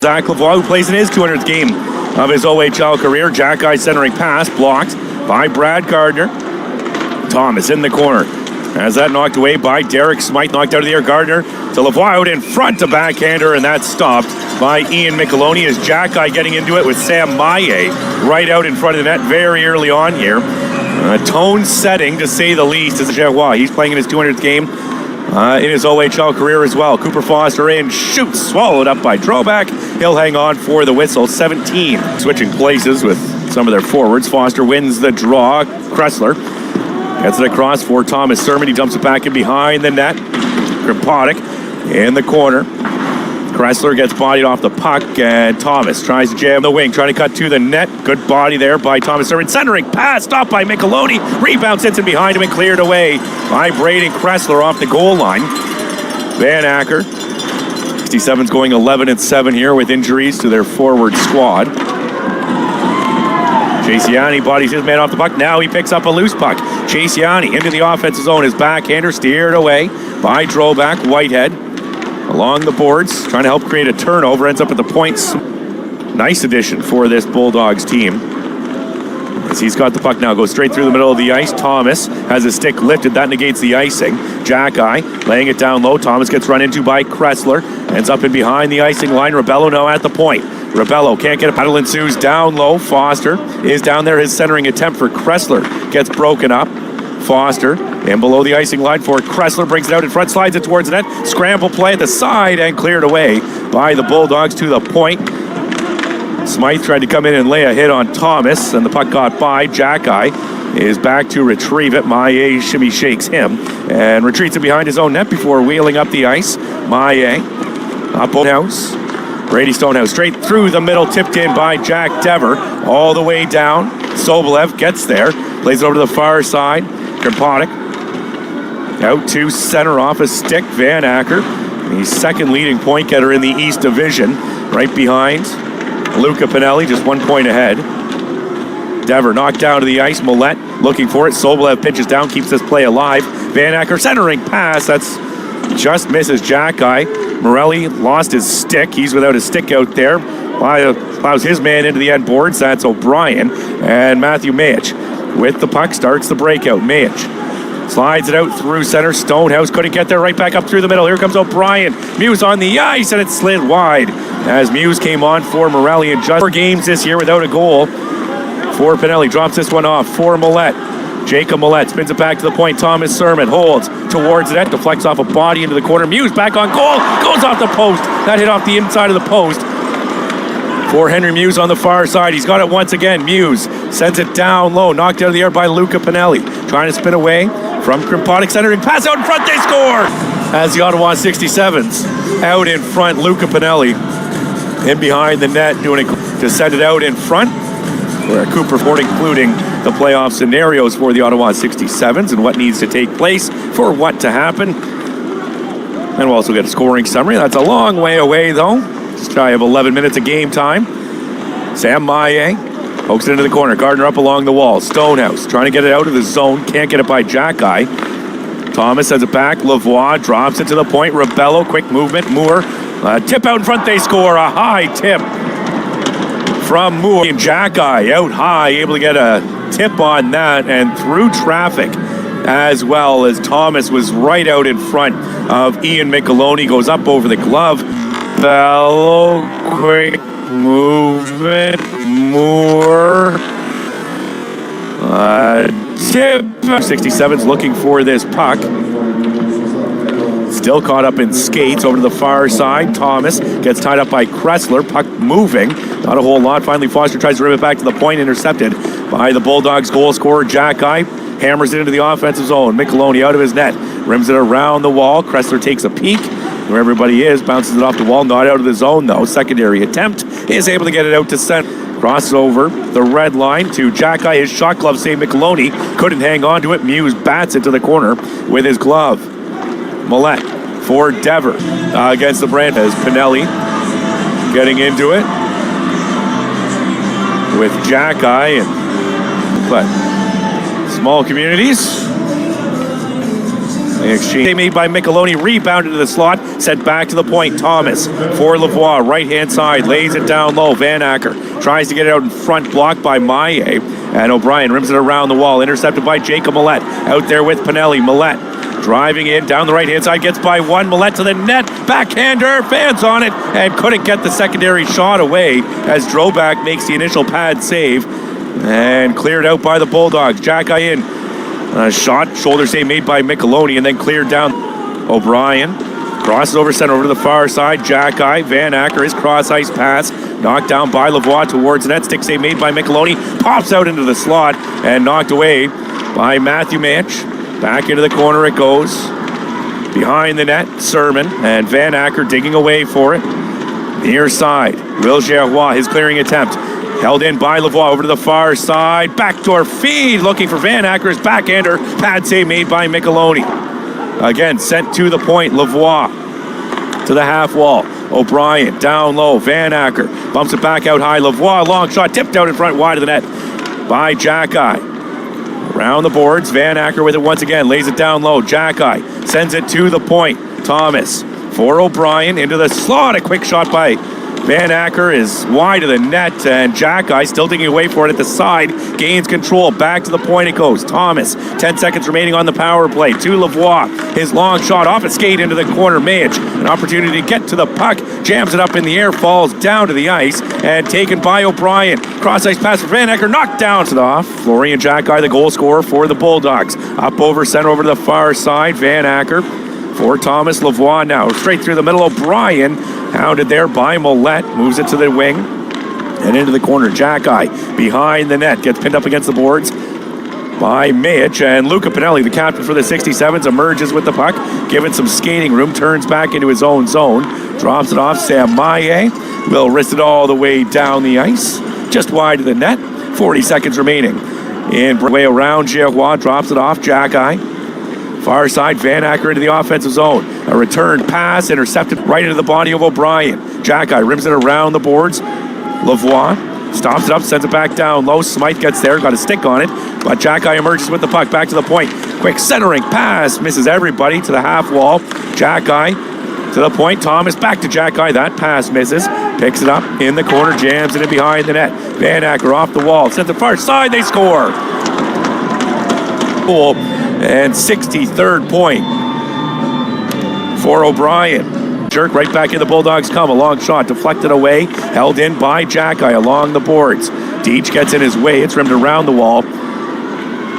Zach Lavoie, who plays in his 200th game of his OHL career. Xhekaj centering pass, blocked by Brad Gardner. Thomas in the corner. Has that knocked away by Derek Smythe, knocked out of the air. Gardner to Lavoie, out in front to backhander, and that's stopped by Ian Micheloni as Xhekaj getting into it with Sam Maillet right out in front of the net very early on here. A tone setting, to say the least, is Xhekaj. He's playing in his 200th game in his OHL career as well. Cooper Foster in, shoots, swallowed up by Drobak. He'll hang on for the whistle. 17 switching places with some of their forwards. Foster wins the draw. Kressler gets it across for Thomas Sermon. He dumps it back in behind the net. Krimpotic in the corner. Kressler gets bodied off the puck, and Thomas tries to jam the wing, trying to cut to the net. Good body there by Thomas Sermon. Centering pass, stopped by Micheloni. Rebound sits in behind him and cleared away by Braden Kressler off the goal line. Van Acker. 67's going 11-7 here with injuries to their forward squad. Chasiani bodies his man off the puck. Now he picks up a loose puck. Chasiani into the offensive zone. His backhander steered away by Drobak. Whitehead along the boards, trying to help create a turnover. Ends up at the points. Nice addition for this Bulldogs team. As he's got the puck now, goes straight through the middle of the ice. Thomas has his stick lifted. That negates the icing. Xhekaj laying it down low. Thomas gets run into by Kressler. Ends up in behind the icing line. Rebello now at the point. Rebello can't get a battle, ensues down low. Foster is down there. His centering attempt for Kressler gets broken up. Foster and below the icing line for Kressler, brings it out in front, slides it towards the net. Scramble play at the side and cleared away by the Bulldogs to the point. Smythe tried to come in and lay a hit on Thomas, and the puck got by. Xhekaj is back to retrieve it. Maillet shimmy shakes him and retreats it behind his own net before wheeling up the ice. Maillet up Stonehouse. Brady Stonehouse straight through the middle, tipped in by Jack Dever. All the way down. Sobolev gets there, plays it over to the far side. Krimpotic out to center off a stick. Van Acker, the second leading point getter in the East Division, right behind Luca Pinelli, just 1 point ahead. Dever knocked down to the ice. Millette looking for it. Sobolev pitches down, keeps this play alive. Van Acker centering pass. That's just misses Xhekaj. Morelli lost his stick. He's without a stick out there. Allows his man into the end boards. That's O'Brien. And Matthew Mayich with the puck starts the breakout. Mayich slides it out through center. Stonehouse couldn't get there. Right back up through the middle. Here comes O'Brien. Muse on the ice, and it slid wide as Muse came on for Morelli in just 4 games this year without a goal. For Pinelli, drops this one off for Millette. Jacob Millette spins it back to the point. Thomas Sermon holds towards the net, deflects off a body into the corner. Muse back on goal, goes off the post. That hit off the inside of the post. For Henry Muse on the far side. He's got it once again. Muse sends it down low, knocked out of the air by Luca Pinelli. Trying to spin away from Krimpotic, centering pass out in front. They score as the Ottawa 67s out in front. Luca Pinelli in behind the net, doing it to send it out in front. Where Cooper Ford including the playoff scenarios for the Ottawa 67s and what needs to take place for what to happen. And we'll also get a scoring summary. That's a long way away though. Just shy of 11 minutes of game time. Sam Maillet pokes it into the corner. Gardner up along the wall. Stonehouse trying to get it out of the zone. Can't get it by Xhekaj. Thomas sends it back. Lavoie drops it to the point. Rebello, quick movement. Moore, tip out in front. They score. A high tip from Moore. And Xhekaj out high, able to get a tip on that and through traffic as well, as Thomas was right out in front of Ian Micheloni. Goes up over the glove. Bello, quick movement. Moore. Tip. 67's looking for this puck. Still caught up in skates over to the far side. Thomas gets tied up by Kressler. Puck moving. Not a whole lot. Finally, Foster tries to rim it back to the point. Intercepted by the Bulldogs goal scorer, Xhekaj. Hammers it into the offensive zone. Micheloni out of his net. Rims it around the wall. Kressler takes a peek where everybody is. Bounces it off the wall. Not out of the zone, though. Secondary attempt. Is able to get it out to center. Crosses over the red line to Xhekaj. His shot glove save. Micheloni couldn't hang on to it. Muse bats it to the corner with his glove. Millette for Dever against the Brand as Pinelli getting into it with Xhekaj, and but small communities Exchange made by Micheloni, rebounded to the slot, sent back to the point. Thomas for Lavoie, right-hand side, lays it down low. Van Acker tries to get it out in front, blocked by Maillet. And O'Brien rims it around the wall, intercepted by Jacob Millette. Out there with Pinelli. Millette driving in down the right-hand side, gets by one. Millette to the net, backhander, fans on it, and couldn't get the secondary shot away as Drobak makes the initial pad save and cleared out by the Bulldogs. Xhekaj in. Shot, shoulder save made by Micheloni, and then cleared down. O'Brien crosses over center over to the far side. Xhekaj, Van Acker, his cross ice pass, knocked down by Lavoie towards the net. Stick save made by Micheloni, pops out into the slot and knocked away by Matthew Manch. Back into the corner it goes. Behind the net, Sermon, and Van Acker digging away for it. Near side, Will Gerrois, his clearing attempt. Held in by Lavoie over to the far side. Backdoor feed, looking for Van Acker's backhander. Pad save made by Micheloni. Again, sent to the point. Lavoie to the half wall. O'Brien down low. Van Acker bumps it back out high. Lavoie, long shot, tipped out in front, wide of the net by Xhekaj. Around the boards, Van Acker with it once again. Lays it down low. Xhekaj sends it to the point. Thomas for O'Brien into the slot. A quick shot by Van Acker is wide of the net, and Xhekaj still digging away for it at the side. Gains control. Back to the point it goes. Thomas, 10 seconds remaining on the power play. To Lavoie. His long shot off a skate into the corner. Mayich, an opportunity to get to the puck. Jams it up in the air, falls down to the ice, and taken by O'Brien. Cross ice pass for Van Acker, knocked down to the off. Florian Xhekaj, the goal scorer for the Bulldogs. Up over center over to the far side. Van Acker for Thomas. Lavoie now straight through the middle. O'Brien hounded there by Millette, moves it to the wing and into the corner. Xhekaj behind the net, gets pinned up against the boards by Mayich, and Luca Pinelli, the captain for the 67s, emerges with the puck, given some skating room, turns back into his own zone, drops it off. Sam Maillet will wrist it all the way down the ice, just wide of the net. 40 seconds remaining. In way around, Gerrois drops it off. Xhekaj far side, Van Acker into the offensive zone. A return pass intercepted right into the body of O'Brien. Xhekaj rims it around the boards. Lavoie stops it up, sends it back down low. Smythe gets there, got a stick on it, but Xhekaj emerges with the puck back to the point. Quick centering pass, misses everybody to the half wall. Xhekaj to the point. Thomas back to Xhekaj. That pass misses. Picks it up in the corner, jams it in behind the net. Van Acker off the wall, sent to the far side. They score. Cool. And 63rd point for O'Brien. Jerk right back in the Bulldogs come. A long shot deflected away. Held in by Xhekaj along the boards. Deitch gets in his way. It's rimmed around the wall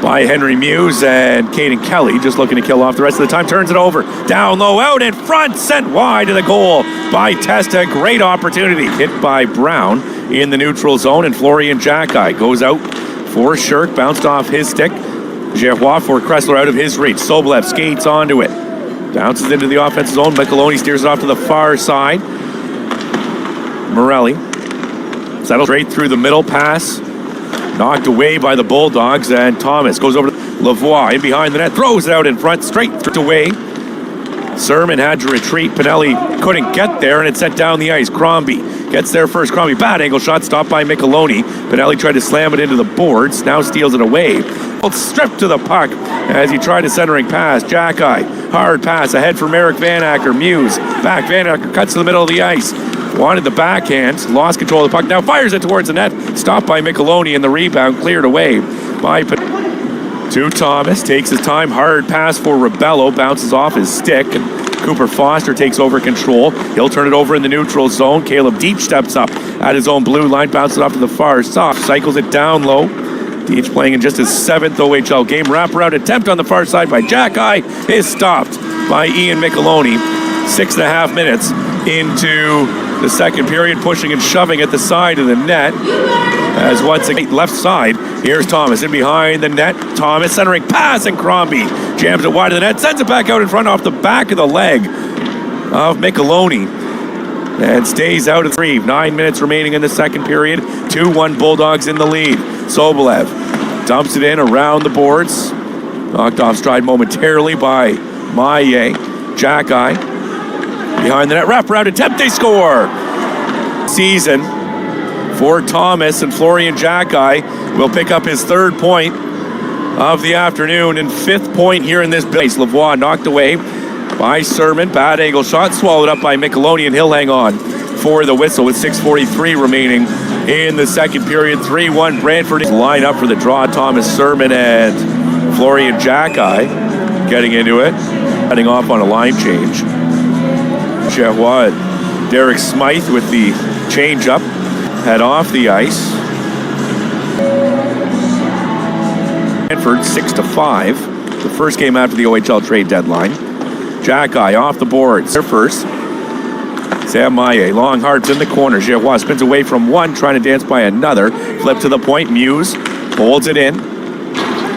by Henry Muse, and Caden Kelly just looking to kill off the rest of the time. Turns it over. Down low, out in front. Sent wide to the goal by Testa. Great opportunity. Hit by Brown in the neutral zone, and Florian Xhekaj goes out for Shirk. Bounced off his stick. Gerrois for Kressler out of his reach. Sobolev skates onto it. Bounces into the offensive zone. Micheloni steers it off to the far side. Morelli settles straight through the middle. Pass knocked away by the Bulldogs, and Thomas goes over to Lavoie in behind the net. Throws it out in front, straight away. Sermon had to retreat. Pinelli couldn't get there, and it sent down the ice. Crombie gets there first. Crombie, bad angle shot, stopped by Micheloni. Pinelli tried to slam it into the boards, now steals it away. Stripped to the puck as he tried a centering pass. Xhekaj, hard pass ahead for Merrick Van Acker. Muse back. Van Acker cuts to the middle of the ice. Wanted the backhand, lost control of the puck. Now fires it towards the net. Stopped by Micheloni, and the rebound cleared away by to Thomas. Takes his time. Hard pass for Rebello. Bounces off his stick, and Cooper Foster takes over control. He'll turn it over in the neutral zone. Caleb Deitch steps up at his own blue line. Bounces it off to the far side. Cycles it down low. Deitch playing in just his 7th OHL game. Wraparound attempt on the far side by Xhekaj is stopped by Ian Micheloni. 6.5 minutes into the second period, pushing and shoving at the side of the net. As once again, left side, here's Thomas in behind the net. Thomas centering pass, and Crombie jams it wide of the net, sends it back out in front off the back of the leg of Micheloni, and stays out of 3. 9 minutes remaining in the second period. 2-1 Bulldogs in the lead. Sobolev dumps it in around the boards. Knocked off stride momentarily by Maillet. Xhekaj behind the net. Wraparound attempt. They score. Season for Thomas, and Florian Xhekaj will pick up his 3rd point of the afternoon and 5th point here in this base. Lavoie knocked away by Sermon. Bad angle shot swallowed up by Micheloni, and he'll hang on for the whistle with 6:43 remaining in the second period. 3-1 Brantford line up for the draw. Thomas Sermon and Florian Xhekaj getting into it, heading off on a line change. Xhekaj and Derek Smythe with the change up head off the ice. Brantford 6-5, the first game after the OHL trade deadline. Xhekaj off the boards. There first. Sam Maillet, long harps in the corner. Xhekaj spins away from one, trying to dance by another. Flip to the point. Muse holds it in.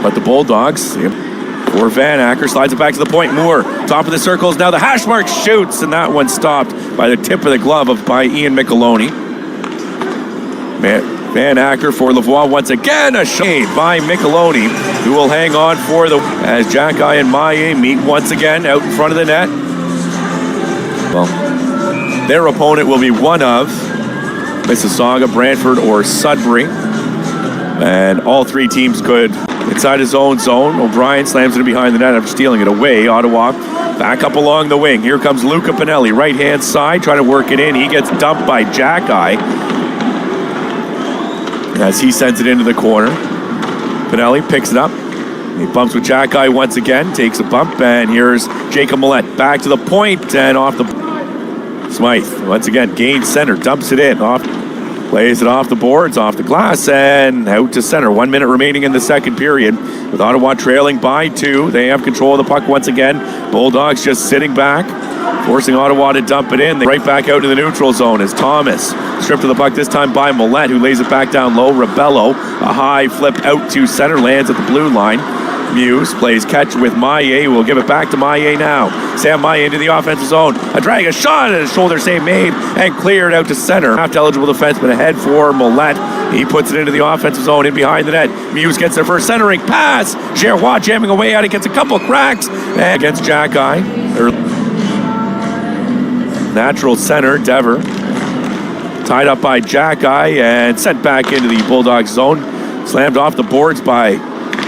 But the Bulldogs, for Van Acker, slides it back to the point. Moore, top of the circles. Now the hash mark shoots, and that one stopped by the tip of the glove by Ian Micheloni. Van Acker for Lavoie once again. A shade by Micheloni, who will hang on for the... as Xhekaj and Maillet meet once again out in front of the net. Well, their opponent will be one of Mississauga, Brantford, or Sudbury. And all three teams could inside his own zone. O'Brien slams it behind the net after stealing it away. Ottawa back up along the wing. Here comes Luca Pinelli, right-hand side, trying to work it in. He gets dumped by Xhekaj as he sends it into the corner. Pinelli picks it up. He bumps with Xhekaj once again, takes a bump, and here's Jacob Millette back to the point and off the... Smythe once again gains center, dumps it in, plays it off the boards, off the glass, and out to center. 1 minute remaining in the second period, with Ottawa trailing by 2. They have control of the puck once again. Bulldogs just sitting back, forcing Ottawa to dump it in. They right back out to the neutral zone as Thomas stripped of the puck this time by Millette, who lays it back down low. Rebello, a high flip out to center, lands at the blue line. Muse plays catch with Maillet, who will give it back to Maillet now. Sam Maillet into the offensive zone. A drag, a shot, and a shoulder save made and cleared out to center. Half-eligible defenseman ahead for Millette. He puts it into the offensive zone in behind the net. Muse gets their first centering pass. Gerrois jamming away at it, gets a couple cracks and against Xhekaj. Natural center, Dever. Tied up by Xhekaj and sent back into the Bulldogs zone. Slammed off the boards by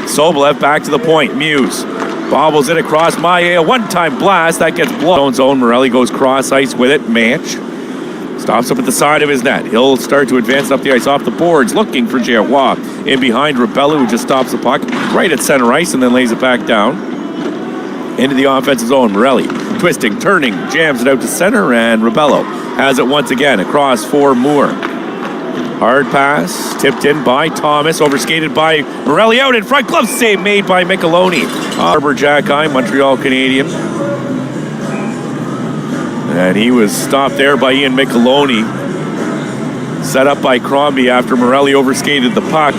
Sobolev. Back to the point. Muse bobbles it across Maillet. A one-time blast that gets blown. Zone. Morelli goes cross ice with it. Manch stops up at the side of his net. He'll start to advance up the ice off the boards, looking for Gerrois. In behind Rebello, who just stops the puck right at center ice and then lays it back down into the offensive zone. Morelli twisting, turning, jams it out to center, and Rebello has it once again across for Moore. Hard pass, tipped in by Thomas, overskated by Morelli, out in front, glove save made by Micheloni. Arbor Xhekaj, Montreal Canadian. And he was stopped there by Ian Micheloni. Set up by Crombie after Morelli overskated the puck,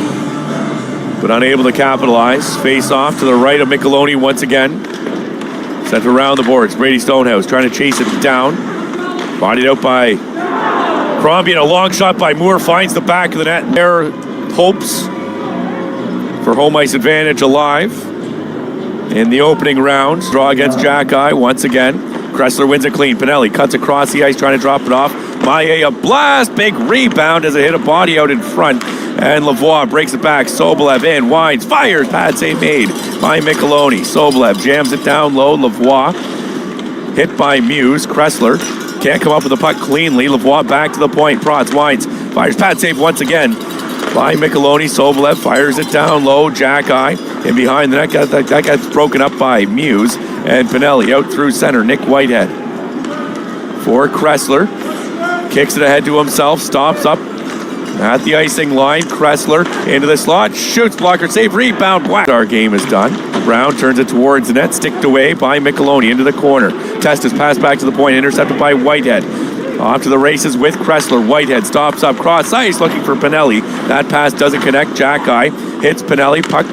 but unable to capitalize. Face off to the right of Micheloni once again. Sent around the boards. Brady Stonehouse trying to chase it down. Bodied out by Crombie, and a long shot by Moore finds the back of the net. Their hopes for home ice advantage alive in the opening round. Draw against Xhekaj once again. Kressler wins it clean. Pinelli cuts across the ice trying to drop it off. Maillet, a blast, big rebound as it hit a body out in front. And Lavoie breaks it back. Sobolev in, winds, fires, pad save made by Micheloni. Sobolev jams it down low. Lavoie hit by Muse. Kressler can't come up with the puck cleanly. Lavoie back to the point. Protz winds, fires, pad save once again by Micheloni. Sobolev fires it down low. Xhekaj in behind the net. That gets broken up by Muse. And Pinelli out through center. Nick Whitehead for Kressler. Kicks it ahead to himself. Stops up at the icing line. Kressler into the slot. Shoots, blocker save, rebound. Whack. Our game is done. Brown turns it towards the net. Sticked away by Micheloni into the corner. Test is passed back to the point. Intercepted by Whitehead. Off to the races with Kressler. Whitehead stops up. Cross ice looking for Pinelli. That pass doesn't connect. Xhekaj hits Pinelli. Puck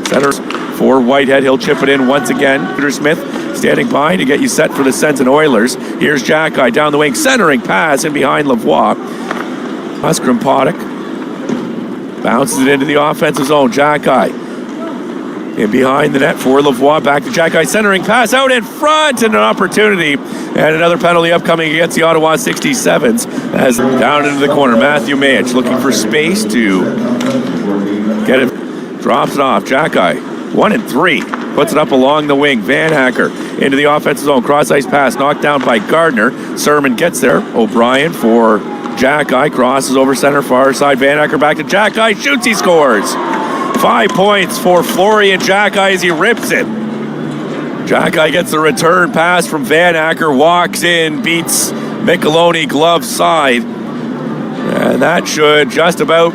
centers for Whitehead. He'll chip it in once again. Peter Smith standing by to get you set for the Sens and Oilers. Here's Xhekaj down the wing. Centering pass in behind Lavoie. Huskram Poddick bounces it into the offensive zone. Xhekaj in behind the net for Lavoie. Back to Xhekaj. Centering pass out in front and an opportunity. And another penalty upcoming against the Ottawa 67s as down into the corner. Matthew Mayich looking for space to get it. Drops it off. Xhekaj, 1 and 3. Puts it up along the wing. Van Hacker into the offensive zone. Cross-ice pass knocked down by Gardner. Sermon gets there. O'Brien for Xhekaj. Crosses over center, far side. Van Hacker back to Xhekaj. Shoots, he scores. 5 points for Florian Xhekaj as he rips it. Xhekaj gets the return pass from Van Hacker. Walks in, beats Micheloni glove side. And that should just about